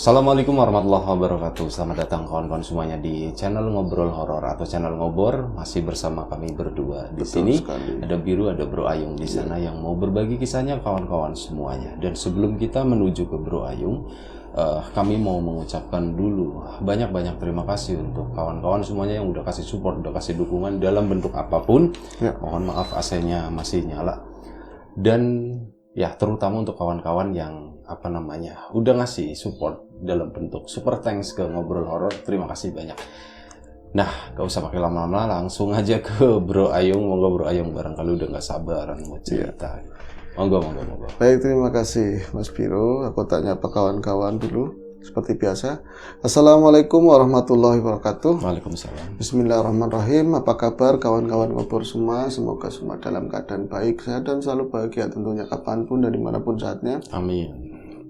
Assalamualaikum warahmatullahi wabarakatuh. Selamat datang kawan-kawan semuanya di channel Ngobrol Horor atau channel Ngobor. Masih bersama kami berdua di sini. Ada Biru, ada Bro Ayung di sana yang mau berbagi kisahnya kawan-kawan semuanya. Dan sebelum kita menuju ke Bro Ayung, kami mau mengucapkan dulu banyak-banyak terima kasih untuk kawan-kawan semuanya yang udah kasih support, udah kasih dukungan dalam bentuk apapun. Mohon maaf AC-nya masih nyala. Dan ya terutama untuk kawan-kawan yang udah ngasih support dalam bentuk super thanks ke Ngobrol Horor. Terima kasih banyak. Nah, gak usah pakai lama-lama, langsung aja ke Bro Ayung. Monggo Bro Ayung, barangkali udah gak sabaran mau cerita. Monggo. Baik, terima kasih Mas Biro. Aku tanya apa kawan-kawan dulu. Seperti biasa. Assalamualaikum warahmatullahi wabarakatuh. Waalaikumsalam. Bismillahirrahmanirrahim. Apa kabar kawan-kawan Ngobor semua? Semoga semua dalam keadaan baik, sehat dan selalu bahagia tentunya kapanpun dan dimanapun saatnya. Amin.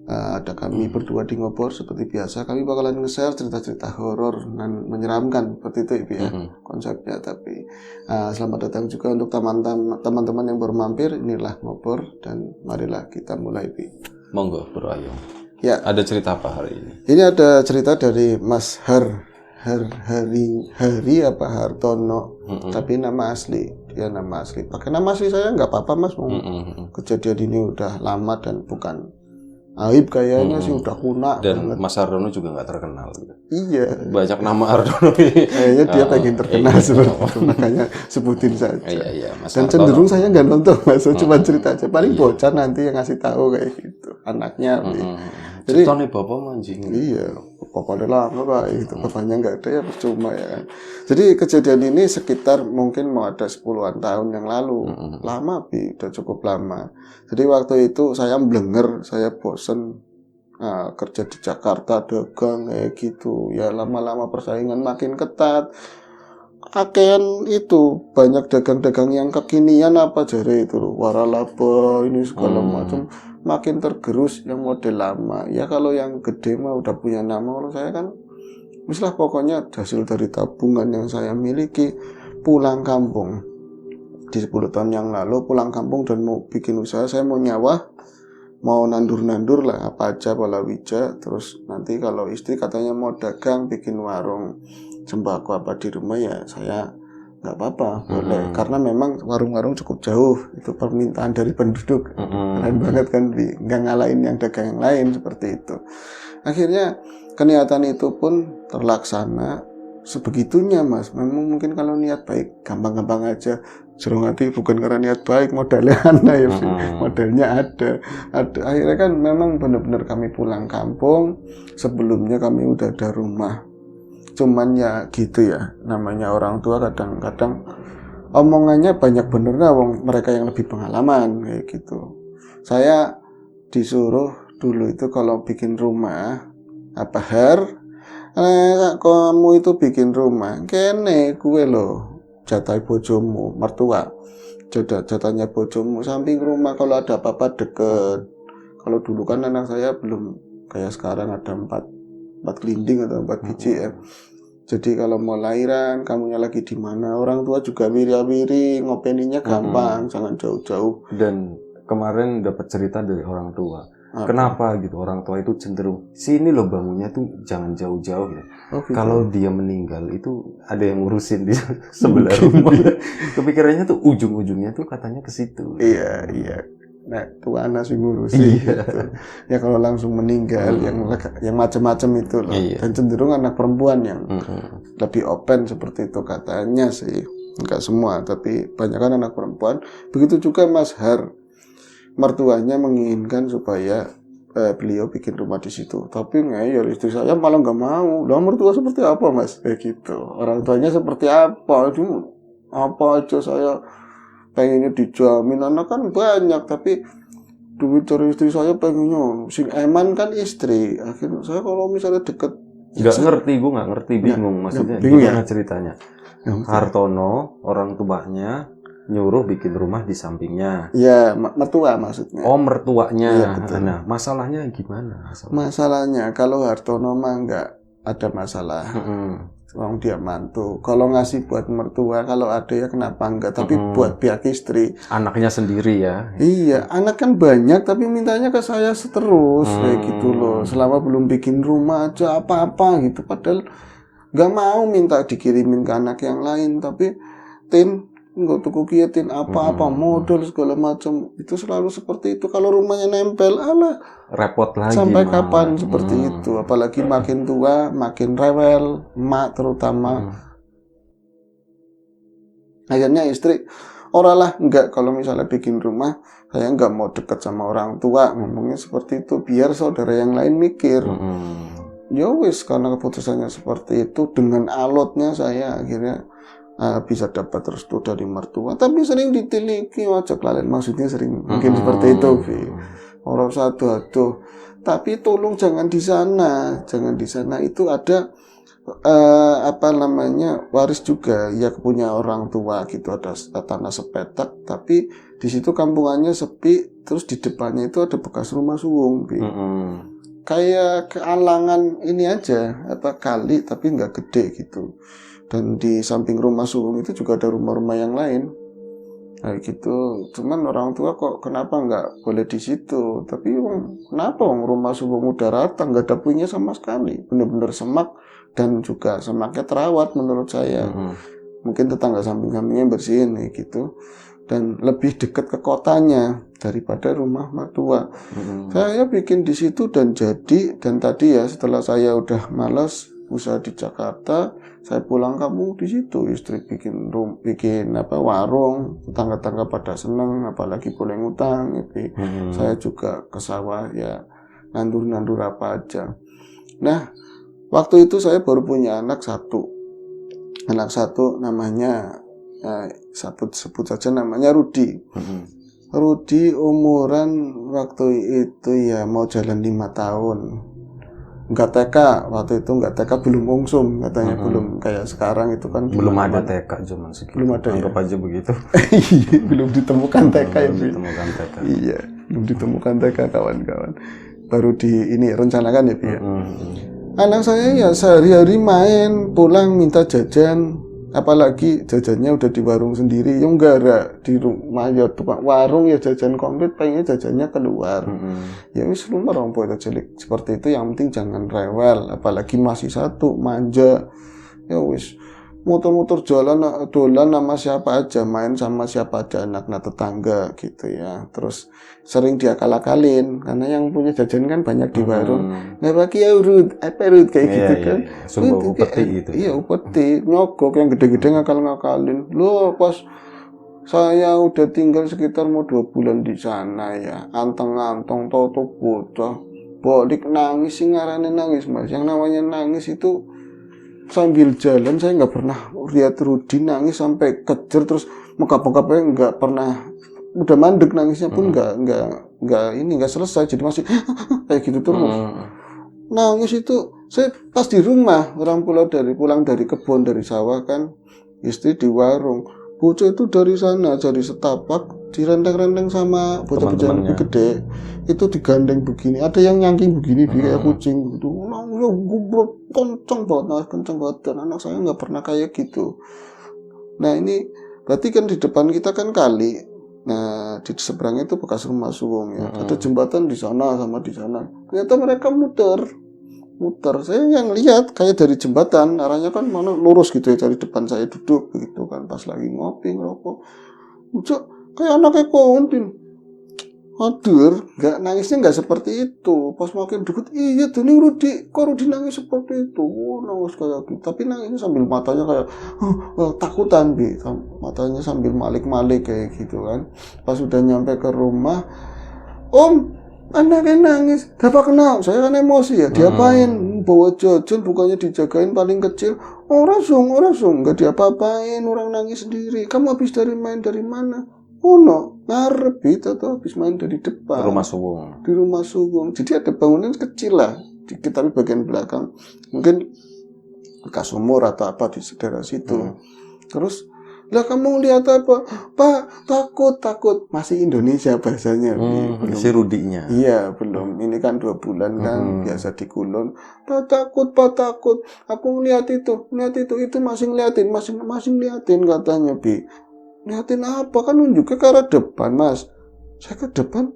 Ada kami berdua di Ngobor seperti biasa. Kami bakalan nge-share cerita-cerita horor dan menyeramkan seperti itu Ibu ya, konsepnya. Tapi selamat datang juga untuk teman-teman yang baru mampir. Inilah Ngobor dan marilah kita mulai Ibu. Monggo Bro Ayung. Ya. Ada cerita apa hari ini? Ini ada cerita dari Mas Hari Hartono, tapi nama asli. Dia nama asli. Pakai nama asli saya nggak apa-apa Mas. Kejadian ini udah lama dan bukan aib kayaknya sih, udah kuno. Dan banget. Mas Hartono juga nggak terkenal gitu. Iya. Banyak nama Hartono. Kayaknya dia pengen terkenal seperti itu, makanya sebutin saja. Iya, Mas Dan Hartono. cenderung saya nggak nonton Mas, saya cuma cerita aja. Paling bocah nanti yang ngasih tahu kayak gitu, anaknya. Jadi ceritanya bapak mancing. Iya, bapaknya lama Pak, itu bapaknya nggak ada ya percuma ya kan. Jadi kejadian ini sekitar mungkin mau ada 10-an tahun yang lalu. Lama Bi, udah cukup lama. Jadi waktu itu saya blenger, saya bosen kerja di Jakarta dagang kayak gitu. Ya lama-lama persaingan makin ketat. Akean itu banyak dagang-dagang yang kekinian apa jare itu waralaba ini segala macam, makin tergerus yang model lama. Ya kalau yang gede mah udah punya nama. Kalau saya kan mislah pokoknya hasil dari tabungan yang saya miliki, pulang kampung di 10 tahun yang lalu, pulang kampung dan mau bikin usaha. Saya mau nyawa, mau nandur-nandur lah apa aja palawija. Terus nanti kalau istri katanya mau dagang bikin warung sembako apa di rumah, ya saya nggak apa-apa, boleh. Karena memang warung-warung cukup jauh, itu permintaan dari penduduk. Keren banget kan, nggak ngalahin yang dagang yang lain seperti itu. Akhirnya keniatan itu pun terlaksana sebegitunya Mas. Memang mungkin kalau niat baik gampang-gampang aja. Serung hati bukan karena niat baik, modalnya ada ya, modalnya ada. Akhirnya kan memang benar-benar kami pulang kampung. Sebelumnya kami udah ada rumah. Cuman ya gitu ya, namanya orang tua kadang-kadang omongannya banyak benernya mereka yang lebih pengalaman kayak gitu. Saya disuruh dulu itu kalau bikin rumah, kamu itu bikin rumah kene kue loh, jatah bojomu, mertua jatahnya bojomu, samping rumah kalau ada apa-apa deket. Kalau dulu kan anak saya belum kayak sekarang ada 4 gelinding atau 4 biji ya. Jadi kalau mau lahiran, kamunya lagi di mana, orang tua juga wiri-wiri, ngopeninya gampang, jangan jauh-jauh. Dan kemarin dapat cerita dari orang tua. Kenapa gitu orang tua itu cenderung sini loh bangunnya tuh jangan jauh-jauh gitu. Gitu. Kalau dia meninggal itu ada yang ngurusin di sebelah rumah. Kepikirannya tuh ujung-ujungnya tuh katanya ke situ. Iya. Nah, tua anak sih ngurusin gitu. Ya kalau langsung meninggal yang macam-macam itu loh. Dan cenderung anak perempuan yang lebih open seperti itu katanya sih. Enggak semua, tapi banyak kan anak perempuan. Begitu juga Mas Har, mertuanya menginginkan supaya beliau bikin rumah di situ. Tapi ngeyel, istri saya malah nggak mau. Lah mertua seperti apa Mas? Kayak gitu. Orang tuanya seperti apa? Aduh, apa aja saya pengennya dijamin, anak kan banyak, tapi duit dari istri saya pengennya sing eman kan istri. Akhirnya saya kalau misalnya deket gue nggak ngerti, bingung maksudnya bingung gimana ya? ceritanya. Hartono orang tuanya nyuruh bikin rumah di sampingnya. Ya, mertua maksudnya. Oh, mertuanya. Ya, betul. Nah, masalahnya gimana? Masalahnya kalau Hartono mah nggak ada masalah. Orang dia mantu. Kalau ngasih buat mertua, kalau ada ya kenapa enggak? Tapi buat pihak istri. Anaknya sendiri ya. Iya, anak kan banyak tapi mintanya ke saya terus kayak gitu loh. Selama belum bikin rumah aja apa-apa gitu. Padahal nggak mau minta dikirimin ke anak yang lain. Tapi tin nggak tuku kiatin apa-apa modal segala macam itu selalu seperti itu. Kalau rumahnya nempel, alah repot lagi. Sampai kapan seperti itu? Apalagi makin tua, makin rewel, emak terutama. Akhirnya istri, oralah enggak kalau misalnya bikin rumah, saya enggak mau deket sama orang tua, ngomongnya seperti itu, biar saudara yang lain mikir. Ya wis, karena keputusannya seperti itu, dengan alotnya saya akhirnya bisa dapat restu dari mertua. Tapi sering ditiliki, wajah kalian maksudnya sering mungkin seperti itu, orang satu aduh. Tapi tolong jangan di sana, itu ada waris juga ya punya orang tua gitu, ada tanah sepetak tapi di situ kampungannya sepi, terus di depannya itu ada bekas rumah suwung kayak kealangan ini aja kali tapi nggak gede gitu, dan di samping rumah suwung itu juga ada rumah-rumah yang lain kayak gitu. Cuman orang tua kok kenapa nggak boleh di situ, tapi kenapa rumah suwung udah rata nggak ada punya sama sekali, bener-bener semak. Dan juga semaknya terawat menurut saya. Mungkin tetangga samping-sampingnya bersihin gitu. Dan lebih dekat ke kotanya daripada rumah mertua. Saya bikin di situ dan jadi. Dan tadi ya setelah saya udah malas usaha di Jakarta, saya pulang kampung di situ. Istri bikin warung, tetangga-tetangga pada seneng, apalagi boleh ngutang. Saya juga ke sawah ya nandur-nandur apa aja. Nah, waktu itu saya baru punya anak satu namanya sebut saja namanya Rudi. Rudi umuran waktu itu ya mau jalan 5 tahun. Enggak TK, waktu itu enggak TK, belum ungsum katanya, belum kayak sekarang itu kan belum ada TK zaman segitu. Belum ada anggap aja begitu. Belum ditemukan TK ya. Ditemukan TK. Iya, belum ditemukan TK kawan-kawan. Baru rencanakan ya, Bi. Anak saya ya sehari-hari main, pulang minta jajan, apalagi jajannya udah di warung sendiri, yang enggak ada di rumah ya tukang warung ya jajan komplit, pengennya jajannya keluar. Ya wis lumar orang poe cilik seperti itu, yang penting jangan rewel, apalagi masih satu manja. Ya wis muter-muter dolan sama siapa aja, main sama siapa aja, anak tetangga gitu ya. Terus sering dia akal-akalin karena yang punya jajan kan banyak di warung. Nggak pakai ya urut kayak gitu kan. Sumber upeti gitu. Iya, upeti, nyogok yang gede-gede ngakal-ngakalin. Loh, pas saya udah tinggal sekitar mau 2 bulan di sana ya, anteng-anteng toto bocah balik nangis, sih ngarane nangis Mas. Yang namanya nangis itu sambil jalan, saya nggak pernah lihat Rudi nangis sampai kejer terus mekap-mekapnya, nggak pernah. Udah mandek nangisnya pun nggak selesai, jadi masih kayak gitu terus. Nangis itu saya pas di rumah, orang pulang dari kebun, dari sawah kan, istri di warung, bocah itu dari sana dari setapak direndeng-rendeng sama bocah-bocah yang lebih gede, itu digandeng begini, ada yang nyangking begini kayak kucing gitu. Nangis kenceng banget, dan anak saya nggak pernah kayak gitu. Nah ini berarti kan di depan kita kan kali, nah di seberangnya itu bekas rumah suwung ya, ada jembatan di sana sama di sana. Ternyata mereka muter. Saya yang lihat kayak dari jembatan arahnya kan mana lurus gitu ya, dari depan saya duduk begitu kan, pas lagi ngopi ngerokok, ucap kayak anaknya kontin. Aduh, nangisnya nggak seperti itu. Pas makin deket, iya tuh nih Rudi nangis seperti itu. Nangis kayak gitu, tapi nangisnya sambil matanya kayak takutan, Bi. Matanya sambil malik-malik kayak gitu kan. Pas udah nyampe ke rumah, Om, anaknya nangis. Dapat kenal, saya kan emosi ya. Diapain? Bawa jajan, bukannya dijagain paling kecil. Orang sung, nggak diapa-apain, orang nangis sendiri. Kamu habis dari main dari mana? Oh no, ngarep itu tuh habis main dari depan. Di rumah suwung. Jadi ada bangunan kecil lah, dikit tapi bagian belakang. Mungkin bekas sumur atau apa di daerah situ. Terus Lah kamu lihat apa? Pak, takut. Masih Indonesia bahasanya. Si Rudinya. Iya, belum. Ini kan 2 bulan kan, biasa dikulon. Pak, takut. Aku ngeliat itu. Itu masih ngeliatin, masih ngeliatin katanya, Bi. Ngeliatin apa? Kan nunjuknya ke arah depan, Mas. Saya ke depan,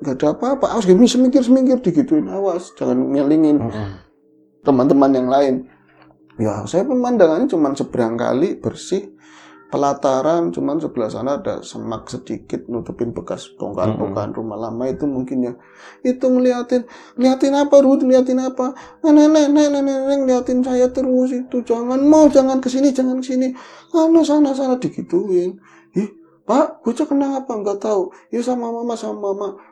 nggak ada apa-apa. Awas, gini semingkir digituin. Awas, jangan ngelingin teman-teman yang lain. Ya, saya pemandangannya cuma seberang kali, bersih, pelataran, cuman sebelah sana ada semak sedikit nutupin bekas bongkahan rumah lama itu mungkin ya. Itu ngeliatin apa, Ruth? Ngeliatin apa? Nenek ngeliatin saya terus itu. Jangan kesini. Sana digituin. Pak, bocah kenapa? Nggak tahu. Ya sama mama.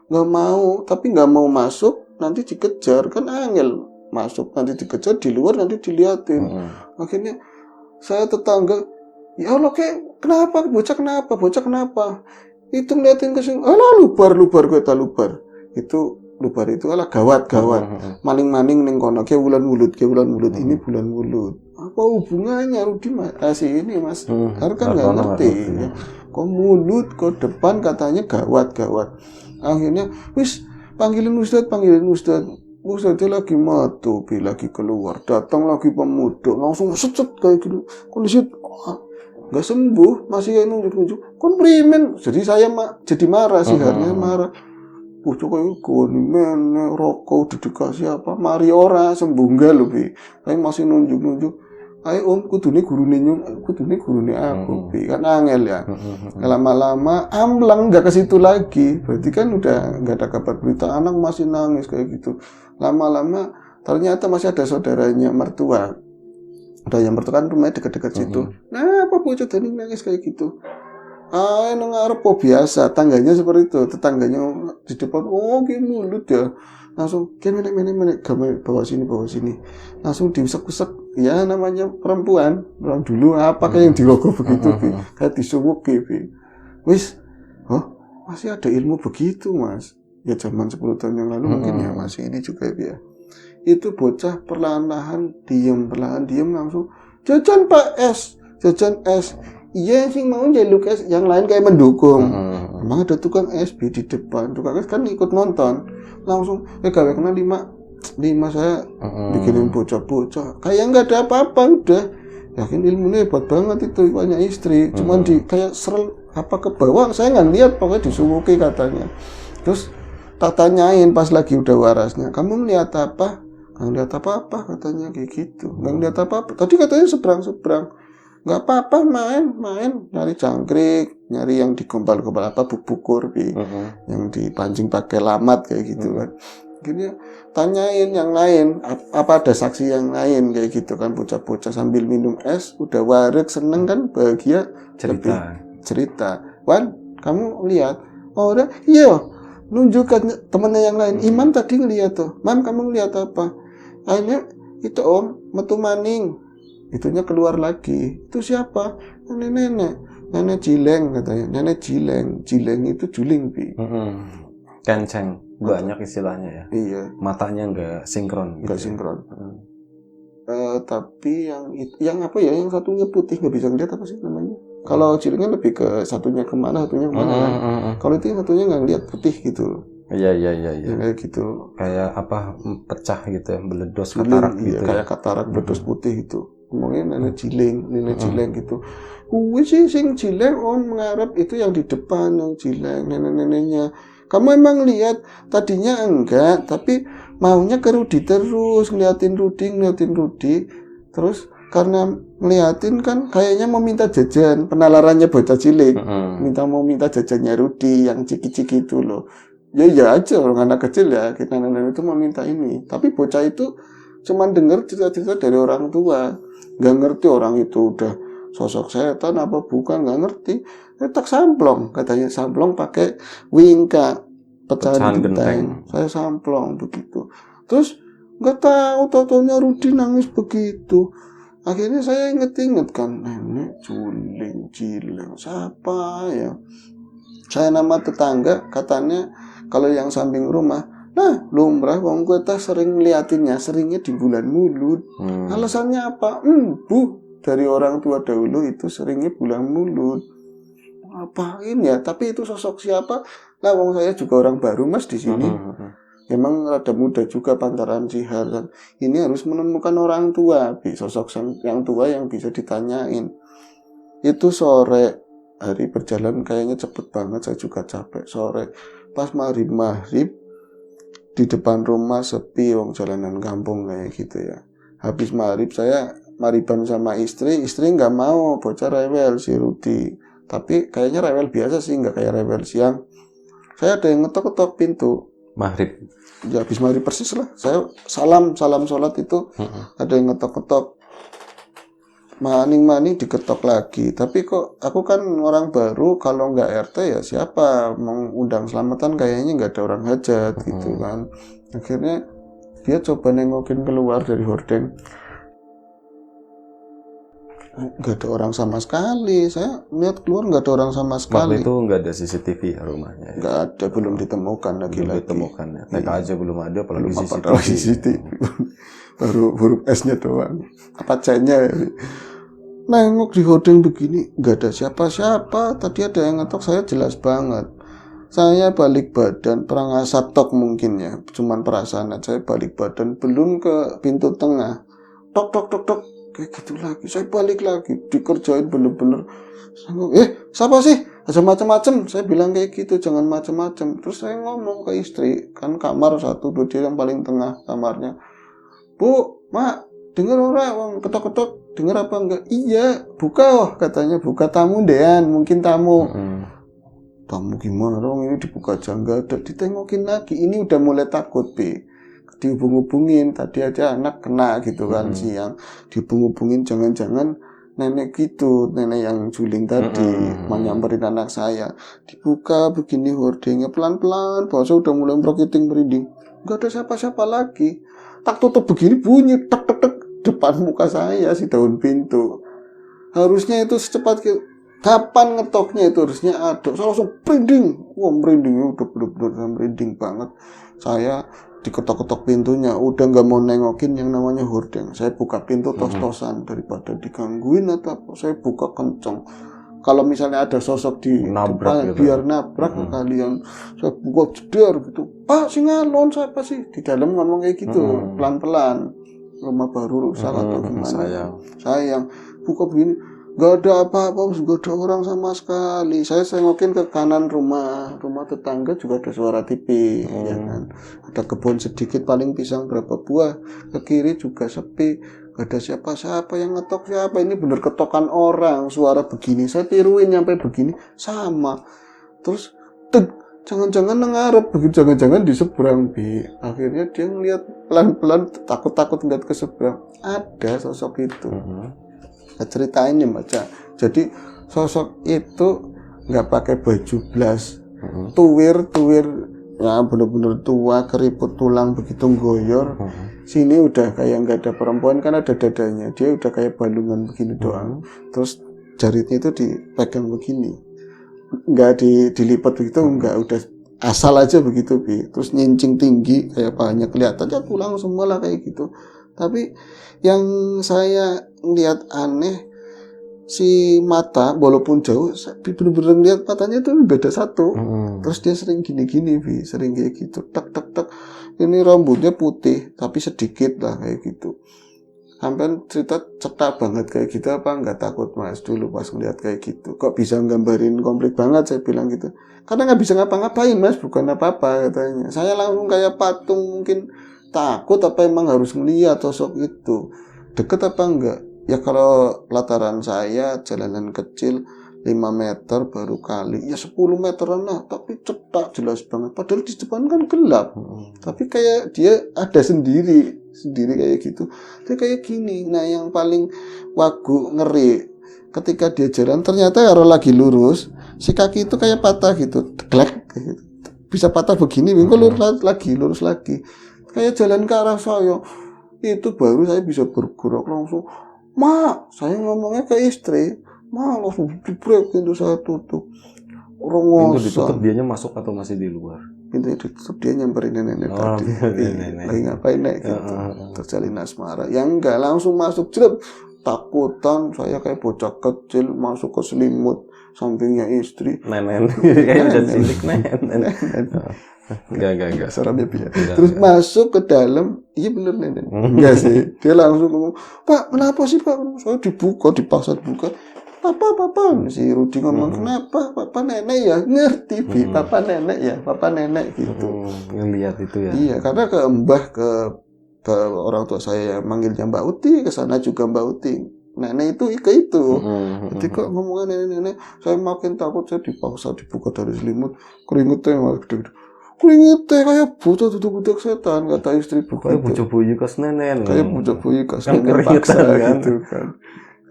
Nggak mau, tapi nggak mau masuk, nanti dikejar. Kan angel. Masuk nanti dikejar, di luar nanti diliatin. Akhirnya saya tetangga, ya Allah, kenapa bocah kenapa itu ngeliatin ke sini. Alah, lubar itu alah gawat maling ning kono ke bulan mulut ini bulan mulut. Apa hubungannya Rudi ini Mas? Karena kan nggak ngerti ya. Kok mulut, kok depan katanya gawat. Akhirnya wis panggilin Ustadz. Ustadznya lagi matu, lagi keluar, datang lagi pemuda, langsung secet kayak gitu. Kondisi nggak sembuh, masih nunjuk. Kon primen. Jadi saya jadi marah sih, harusnya marah. Coba ini men rokok dikasih apa? Mari ora sembuh enggak lho, Bi. Tapi masih nunjuk. Ayo Om, kudune gurune aku, Bi. Kan angel ya. Lama-lama amblang nggak ke situ lagi. Berarti kan udah nggak ada kabar berita, anak masih nangis kayak gitu. Lama-lama ternyata masih ada saudaranya mertua. Ada yang mertua kan rumahnya dekat-dekat situ. Nah, apa bocah tadi nangis kayak gitu? Nang arep biasa, tangganya seperti itu, tetangganya di depan, gini mulut ya. Langsung menek bawa sini. Langsung diusek-usek. Ya namanya perempuan, orang dulu apakah yang dirogoh begitu, Bi? Kayak disuwuk Bi. Wis, masih ada ilmu begitu, Mas. Ya zaman 10 tahun yang lalu mungkin ya masih ini juga ya. Itu bocah perlahan diem langsung jajan Pak es. Iya sih mau jaluk es, yang lain kayak mendukung. Emang ada tukang es di depan, tukang es kan ikut nonton. Langsung gawe kena 5 saya bikinin bocah-bocah. Kayak nggak ada apa-apa udah. Yakin ilmunya hebat banget itu, banyak istri. Cuman kayak serel apa ke bawah, saya nggak lihat, pokoknya disuwuki katanya. Terus tak tanyain pas lagi udah warasnya, kamu ngeliat apa? Nggak ngeliat apa-apa katanya kayak gitu. Nggak ngeliat apa-apa. Tadi katanya seberang. Nggak apa-apa main nyari jangkrik, nyari yang digombal-gombal apa bukur yang dipancing pakai lamat kayak gitu kan. Gini tanyain yang lain, apa ada saksi yang lain kayak gitu kan, bocah-bocah sambil minum es, udah warik seneng kan, bahagia cerita. Wan, kamu lihat? Oh udah, iya. Nunjukkan temannya yang lain. Imam tadi ngeliat tuh. Mam, kamu ngeliat apa? Akhirnya itu Om, metu maning. Itunya keluar lagi. Itu siapa? Nenek Jileng katanya. Nenek Jileng itu juling, Bi. Kenceng, banyak istilahnya ya. Iya. Matanya nggak sinkron. Nggak sinkron. Tapi yang apa ya? Yang satunya putih, nggak bisa ngeliat apa sih namanya? Kalau Jilengnya lebih ke satunya kemana kan? Kalau itu yang satunya nggak ngeliat putih gitu. Iya. Kayak gitu. Kayak apa pecah gitu ya, meledos katarak gitu. Kayak katarak meledos putih gitu. Ngomongin nenek Jileng gitu. Sih sing Jileng Om ngarep itu yang di depan yang Jileng nenek-neneknya. Kamu emang lihat tadinya enggak, tapi maunya ke Rudi terus ngeliatin Rudi. Terus karena ngeliatin kan kayaknya mau minta jajan, penalarannya bocah cilik. Mau minta jajannya Rudi yang ciki-ciki itu loh. Ya aja orang anak kecil ya, kita nenek itu mau minta ini. Tapi bocah itu cuman dengar cerita-cerita dari orang tua. Nggak ngerti orang itu udah sosok setan apa bukan, nggak ngerti. Tak samplong, katanya samplong pakai wingka, pecahan genteng. Saya samplong begitu. Terus nggak tahu, taunya Rudi nangis begitu. Akhirnya saya inget kan, nenek Jileng, siapa ya? Saya nama tetangga, katanya kalau yang samping rumah, nah lumrah wong gue sering ngeliatinnya, seringnya di bulan mulut. Alasannya apa? Bu, dari orang tua dahulu itu seringnya bulang mulut. Ngapain ya? Tapi itu sosok siapa? Lah wong saya juga orang baru Mas di sini. Memang rada muda juga pantaran Cihar kan. Ini harus menemukan orang tua, sosok yang tua yang bisa ditanyain. Itu sore, hari berjalan kayaknya cepet banget, saya juga capek. Sore pas maghrib di depan rumah sepi, wong jalanan kampung kayak gitu ya. Habis maghrib saya mariban sama istri nggak mau, bocah rewel si Rudi. Tapi kayaknya rewel biasa sih, nggak kayak rewel siang. Saya ada yang ngetok-ngetok pintu. Maghrib. Ya habis maghrib persis lah. Saya salam sholat itu ada yang ngetok-ngetok. Maning-maning diketok lagi. Tapi kok aku kan orang baru, kalau nggak RT ya siapa mengundang selamatan, kayaknya nggak ada orang hajat gitu kan. Akhirnya dia coba nengokin keluar dari hordeng. Nggak ada orang sama sekali. Saya lihat keluar nggak ada orang sama sekali. Waktu itu nggak ada CCTV ya rumahnya? Ya? Nggak ada, belum ditemukan belum ditemukan ya. TK aja belum ada, apalagi belum CCTV. baru huruf S-nya doang. Apa C-nya ya? Nengok di hordeng begini, nggak ada siapa-siapa. Tadi ada yang ngetok, saya jelas banget. Saya balik badan, perang asap tok mungkin ya, cuman perasaan saya balik badan, belum ke pintu tengah. Tok, kayak gitu lagi. Saya balik lagi, dikerjain bener-bener. Siapa sih? Ada macam-macam. Saya bilang kayak gitu, jangan macam-macam. Terus saya ngomong ke istri, kan kamar 1, 2, dia yang paling tengah kamarnya. Bu, Mak, dengar orang ketok-ketok. Dengar apa enggak? Iya, buka katanya, buka tamu dean, mungkin tamu. Tamu gimana dong, ini dibuka aja enggak ada, ditengokin lagi. Ini udah mulai takut, dihubung-hubungin, tadi aja anak kena gitu kan siang. Dihubung-hubungin, jangan-jangan nenek gitu, nenek yang juling tadi menyamperin anak saya. Dibuka begini hordengnya pelan-pelan, bahasa udah mulai merinding. Enggak ada siapa-siapa lagi. Tak tutup begini bunyi tek depan muka saya si daun pintu. Harusnya itu secepat kapan ngetoknya itu harusnya ada. Saya langsung merinding. Wah, merindingnya udah bener-bener merinding banget. Saya diketok-ketok pintunya, udah nggak mau nengokin yang namanya hordeng. Saya buka pintu tos-tosan daripada digangguin atau apa. Saya buka kenceng. Kalau misalnya ada sosok di nabrak depan, gitu, biar nabrak ke kalian. Saya buka jeder gitu. Pak, singalon siapa sih? Di dalam ngomong kayak gitu, pelan-pelan. Rumah baru rusak atau gimana? Sayang. Buka begini, nggak ada apa-apa, nggak ada orang sama sekali. Saya sengokin ke kanan rumah tetangga juga ada suara TV, ya kan. Ada kebun sedikit, paling pisang berapa buah. Ke kiri juga sepi, nggak ada siapa-siapa yang ngetok siapa. Ini bener ketokan orang, suara begini. Saya tiruin sampai begini, sama. Terus jangan-jangan ngarep, begitu jangan-jangan di seberang akhirnya dia ngeliat pelan-pelan, takut-takut ngeliat ke seberang, ada sosok itu. Saya ceritain ya baca. Jadi sosok itu nggak pakai baju blas, tuwir ya bener-bener tua, keriput tulang begitu goyor. Sini udah kayak nggak ada perempuan, kan ada dadanya, dia udah kayak balungan begini doang. Terus jaritnya itu dipegang begini, nggak dilipat begitu, nggak, udah asal aja begitu terus nyincing tinggi kayak banyak, kelihatannya tulang semua lah kayak gitu. Tapi yang saya lihat aneh, si mata walaupun jauh, saya bener-bener lihat matanya itu beda satu. Terus dia sering gini-gini sering kayak gitu, tek. Ini rambutnya putih tapi sedikit lah kayak gitu. Sampai cerita cetak banget kayak gitu, apa nggak takut Mas dulu pas ngeliat kayak gitu? Kok bisa gambarin komplit banget, saya bilang gitu. Karena nggak bisa ngapa-ngapain Mas, bukan apa-apa katanya. Saya langsung kayak patung, mungkin takut apa emang harus ngeliat sosok itu. Deket apa enggak? Ya kalau lataran saya jalanan kecil 5 meter baru kali, ya 10 meteran lah, tapi cetak jelas banget. Padahal di depan kan gelap, tapi kayak dia ada sendiri kayak gitu. Dia kayak gini. Nah yang paling wagu ngeri, ketika dia jalan ternyata kalau lagi lurus, si kaki itu kayak patah gitu, teglek gitu. Bisa patah begini, minggu lurus lagi, kayak jalan ke arah saya. Itu baru saya bisa bergerak langsung. Mak, saya ngomongnya ke istri, mak langsung dibrek, pintu saya tutup. Pintu ditutup, dianya masuk atau masih di luar? Pintu ditutup, dia nyamperin nenek tadi. Lagi ngapain nek gitu. Terjalin asmara. Yang enggak langsung masuk, jelek. takutan, saya kayak bocah kecil masuk ke selimut sampingnya istri. Nenen, kayaknya udah cilik nenen. Enggak. Serem ya, Bi. Terus masuk ke dalam, iya bener nenen. Enggak sih, dia langsung ngomong, Pak, kenapa sih Pak? Saya dipaksa dibuka. Papa, si Rudi ngomong, kenapa? Papa nenek ya, ngerti, Bi. Papa nenek gitu. Ngelihat itu ya. Iya, karena ke orang tua saya yang manggilnya Mbak Uti, ke sana juga Mbak Uti. Nenek itu itu. Jadi kok ngomongin nenek, saya makin takut, saya dipaksa dibuka dari selimut, keringetnya malah gede-gede. Keringetnya kayak bocah duduk-duduk setan, kata istri begitu. Kayak bocah bayi kas nenen. Kayak bocah bayi kas kan nenen paksa kan? gitu kan.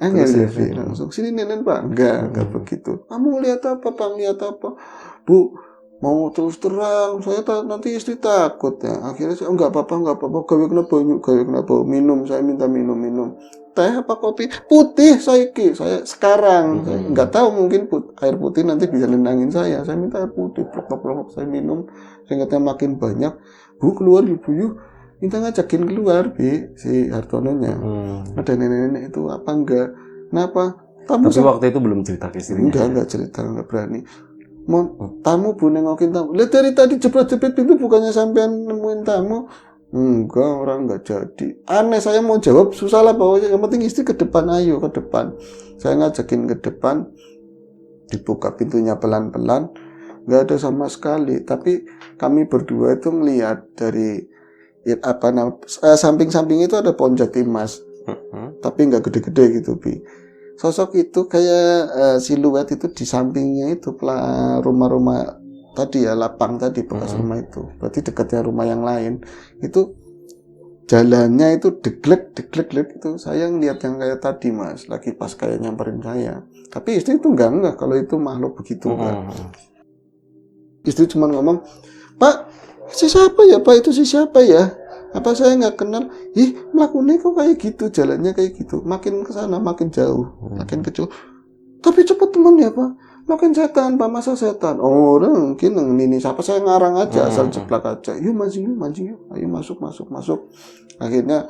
Enggak sih, langsung sini nenen Pak, enggak begitu. Kamu lihat apa Pak? Lihat apa? Bu, mau terus terang, saya nanti istri takut ya. Akhirnya saya enggak apa-apa, gawe kenapa minum, saya minta minum. Teh apa kopi? Putih saya sekarang. Saya enggak tahu, mungkin air putih nanti bisa nenangin saya. Saya minta air putih, plok saya minum. Sehingga makin banyak. Bu keluar ibu yuk. Minta ngajakin keluar, Bi, si Hartononya. Ada nenek-nenek itu apa enggak? Kenapa? Tapi waktu itu belum cerita ke istrinya. Enggak cerita, enggak berani. Tamu bu nengokin tamu. Lihat dari tadi jepret-jepret pintu bukannya sampean nemuin tamu. Enggak, orang enggak jadi. Aneh, saya mau jawab susah lah pokoknya. Yang penting istri ke depan, ayo ke depan. Saya ngajakin ke depan. Dibuka pintunya pelan-pelan. Enggak ada sama sekali. Tapi kami berdua itu melihat dari samping-samping itu ada pohon jati emas. Tapi enggak gede-gede gitu, Bi. Sosok itu kayak siluet itu di sampingnya itu rumah-rumah tadi ya, lapang tadi bekas rumah itu. Berarti dekatnya rumah yang lain. Itu jalannya itu deglek itu. Saya ngeliat yang kayak tadi Mas, lagi pas kayak nyamperin saya. Tapi istri itu enggak kalau itu makhluk begitu kan. Istri cuma ngomong, Pak, si siapa ya Pak, itu si siapa ya? Apa saya nggak kenal? Melakukannya kok kayak gitu, jalannya kayak gitu. Makin kesana makin jauh, makin kecil. Tapi cepet teman ya Pak. Makin setan Pak, masa setan? Oh, mungkin ini siapa, saya ngarang aja, asal jeplak aja. Yuk mancing yuk. Ayo masuk. Akhirnya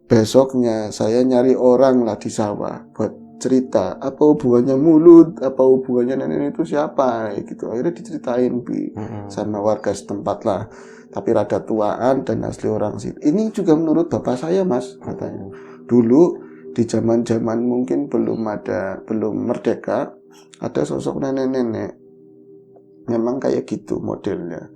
besoknya saya nyari orang lah di sawah buat cerita. Apa hubungannya mulut? Apa hubungannya nenek itu siapa? Gitu. Akhirnya diceritain Bi sama warga setempat lah. Tapi rada tuaan dan asli orang sini. Ini juga menurut bapak saya Mas, katanya. Dulu di zaman-zaman mungkin belum merdeka, ada sosok nenek-nenek. Memang kayak gitu modelnya.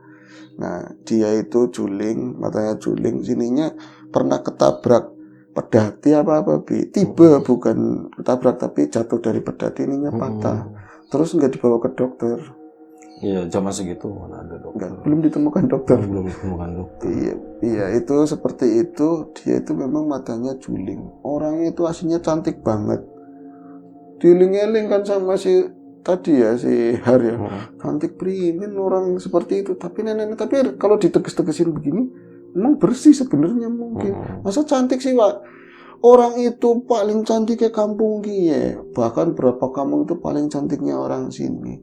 Nah, dia itu juling, matanya juling, sininya pernah ketabrak pedati apa-apa, Bi. Tiba bukan ketabrak tapi jatuh dari pedati, ininya patah. Terus nggak dibawa ke dokter. Iya, zaman segitu mana ada dokter. Belum ditemukan dokter. Iya, itu seperti itu. Dia itu memang matanya juling. Orangnya itu aslinya cantik banget. Dieling-eling kan sama si tadi ya, si Har ya. Cantik primin orang seperti itu. Tapi tapi kalau diteges-tegesin begini, memang bersih sebenarnya mungkin. Masa cantik sih, Pak? Orang itu paling cantiknya kampung Kie. Bahkan berapa kampung itu paling cantiknya orang sini.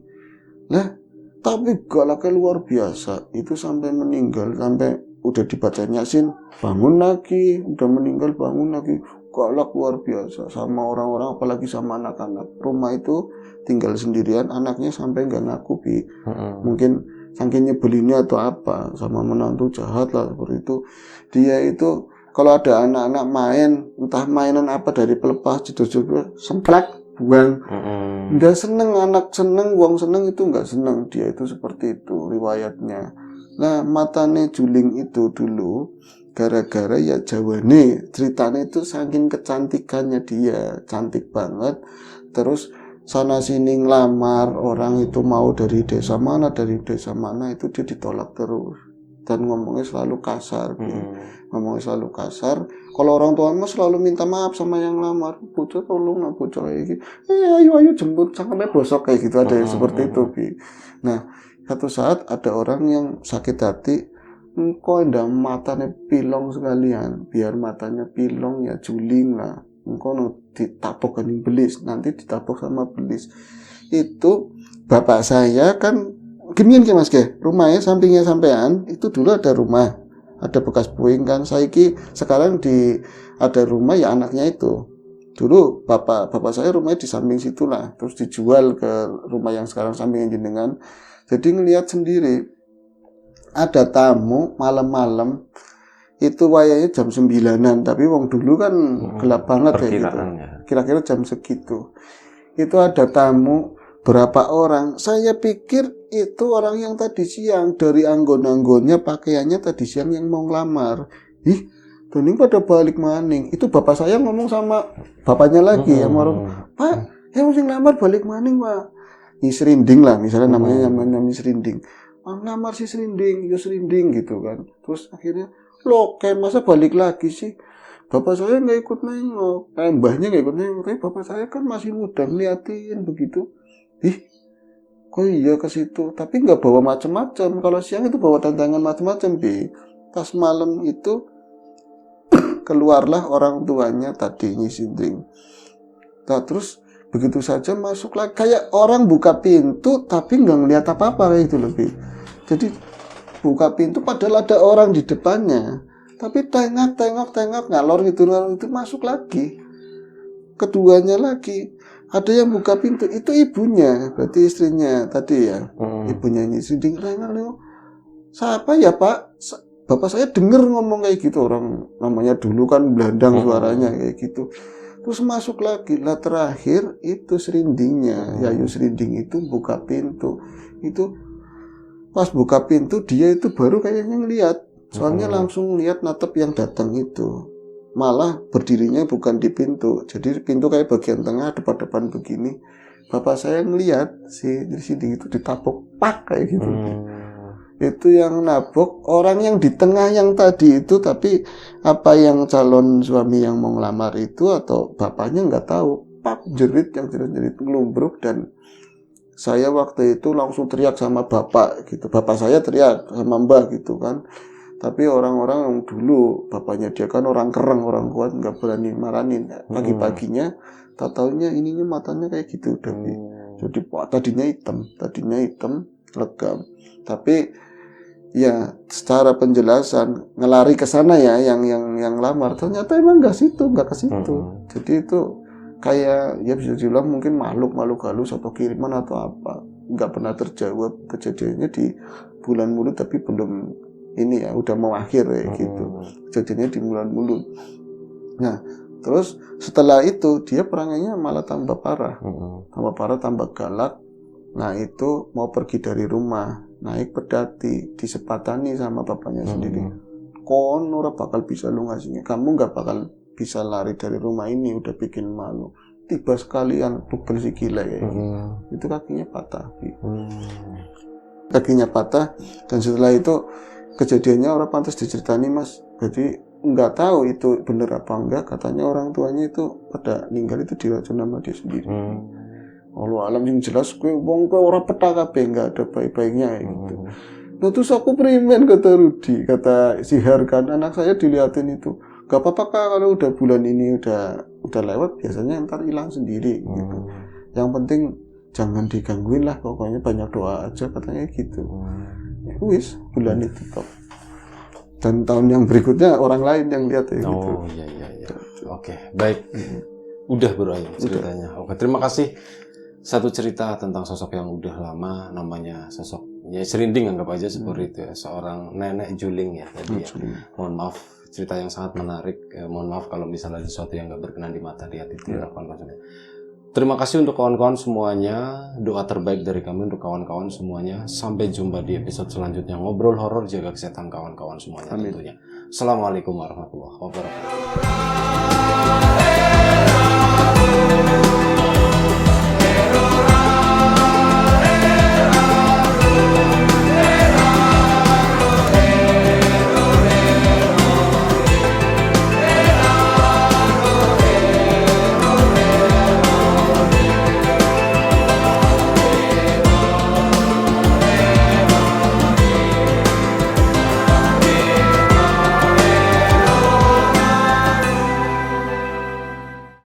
Lah, tapi galaknya luar biasa. Itu sampai meninggal, sampai udah dibaca Yasin, bangun lagi, udah meninggal bangun lagi. Galak luar biasa sama orang-orang, apalagi sama anak-anak. Rumah itu tinggal sendirian, anaknya sampai nggak ngaku, Bi. Mungkin saking nyebelinnya atau apa, sama menantu jahat lah seperti itu. Dia itu kalau ada anak-anak main, entah mainan apa dari pelepas, jedor-jedor, semplak, buang. Nggak seneng, anak seneng, buang seneng, itu nggak seneng. Dia itu seperti itu riwayatnya. Nah, matane juling itu dulu gara-gara ya Jawane, ceritanya itu saking kecantikannya dia, cantik banget. Terus sana sini ngelamar, orang itu mau dari desa mana itu dia ditolak terus. Dan ngomongnya selalu kasar. Ngomongnya selalu kasar. Kalau orang tua mah selalu minta maaf sama yang lamar. Bocah tolong lah, bocah kayak gitu. Ayo jemput sampai bosok kayak gitu, ada yang seperti itu, Bi. Nah, satu saat ada orang yang sakit hati, engkau ndak matanya pilong sekalian, biar matanya pilong ya juling lah. Engkau ditapok kan belis, nanti ditapok sama belis. Itu bapak saya kan gini Mas Ge, rumahnya sampingnya sampean itu dulu ada rumah, ada bekas puing kan. Sekarang ada rumah ya anaknya itu Dulu bapak saya rumahnya di samping situ lah, terus dijual ke rumah yang sekarang samping jenengan. Jadi ngelihat sendiri ada tamu malam-malam itu wayanya jam 9-an, tapi wong dulu kan gelap banget ya gitu. Kira-kira jam segitu. Itu ada tamu berapa orang. Saya pikir itu orang yang tadi siang dari anggon-anggonnya pakaiannya tadi siang yang mau ngelamar. Ih, Doning pada balik maning. Itu bapak saya ngomong sama bapaknya lagi yang orang, Pak, mesti ngelamar balik maning, Pak. Ini Serinding lah, misalnya namanya Serinding. Ngelamar si Serinding, ya Serinding gitu kan. Terus akhirnya, loh, kayak masa balik lagi sih? Bapak saya nggak ikut nengok, mbahnya nggak ikut nengok, tapi bapak saya kan masih muda ngeliatin begitu. Ih, kok iya ke situ? Tapi nggak bawa macam-macam. Kalau siang itu bawa tantangan macam-macam, Bi. Pas malam itu keluarlah orang tuanya tadi nyisindring. Nah, terus begitu saja masuk lagi kayak orang buka pintu tapi nggak ngeliat apa-apa kayak itu lebih. Jadi buka pintu padahal ada orang di depannya, tapi tengok ngalor itu masuk lagi. Keduanya lagi ada yang buka pintu, itu ibunya, berarti istrinya tadi ya, ibunya nyisindring. Siapa ya Pak? Bapak saya dengar ngomong kayak gitu, orang namanya dulu kan belandang suaranya kayak gitu. Terus masuk lagi, lah terakhir itu Serindingnya, Yayu Serinding itu buka pintu. Itu pas buka pintu dia itu baru kayaknya ngeliat, soalnya langsung lihat natep yang datang itu. Malah berdirinya bukan di pintu, jadi pintu kayak bagian tengah depan-depan begini. Bapak saya ngeliat si Serinding itu ditapuk pak kayak gitu. Itu yang nabok orang yang di tengah yang tadi itu, tapi apa yang calon suami yang mau ngelamar itu atau bapaknya nggak tahu. Pak jerit yang jerit ngelumbruk, dan saya waktu itu langsung teriak sama bapak gitu. Bapak saya teriak sama mbah gitu kan. Tapi orang-orang yang dulu bapaknya dia kan orang kereng, orang kuat, nggak berani marahin. Pagi-paginya tak taunya ininya matanya kayak gitu udah. Jadi tadinya hitam legam. Tapi ya secara penjelasan ngelari ke sana ya yang lamar, ternyata emang nggak ke situ. Jadi itu kayak ya bisa dibilang mungkin makhluk halus atau kiriman atau apa, nggak pernah terjawab. Kejadiannya di bulan Mulut tapi belum ini ya, udah mau akhir ya gitu. Kejadiannya di bulan Mulut. Nah terus setelah itu dia perangainya malah tambah parah, tambah galak. Nah itu mau pergi dari rumah, naik pedati, disepatani sama bapaknya sendiri. Kon ora bakal bisa lu ngasihnya, kamu nggak bakal bisa lari dari rumah ini, udah bikin malu. Tiba sekalian tugel si gila ya. Itu kakinya patah. Kakinya patah, dan setelah itu kejadiannya orang pantas diceritani Mas. Jadi nggak tahu itu bener apa enggak, katanya orang tuanya itu pada meninggal itu diracun sama dia sendiri. Allah alam yang jelas gue wong gue orang peta kabeh, nggak ada baik-baiknya gitu. Nah terus aku primen, kata Rudi, kata si Harkan, anak saya dilihatin itu, gak apa-apa Kak, kalau udah bulan ini udah lewat biasanya ntar hilang sendiri gitu. Yang penting jangan digangguin lah, pokoknya banyak doa aja katanya gitu. Wis bulan itu top. Dan tahun yang berikutnya orang lain yang lihat ya gitu. Oh iya. Oke, baik. Udah Bro Ayu ceritanya. Oke, terima kasih. Satu cerita tentang sosok yang udah lama, namanya sosok ya Serinding, anggap aja seperti itu ya, seorang nenek juling ya tadi ya. Mohon maaf, cerita yang sangat menarik. Mohon maaf kalau misalnya sesuatu yang nggak berkenan di mata di hati kawan-kawan. Terima kasih untuk kawan-kawan semuanya. Doa terbaik dari kami untuk kawan-kawan semuanya. Sampai jumpa di episode selanjutnya. Ngobrol horor, jaga kesehatan kawan-kawan semuanya tentunya. Assalamualaikum warahmatullahi wabarakatuh.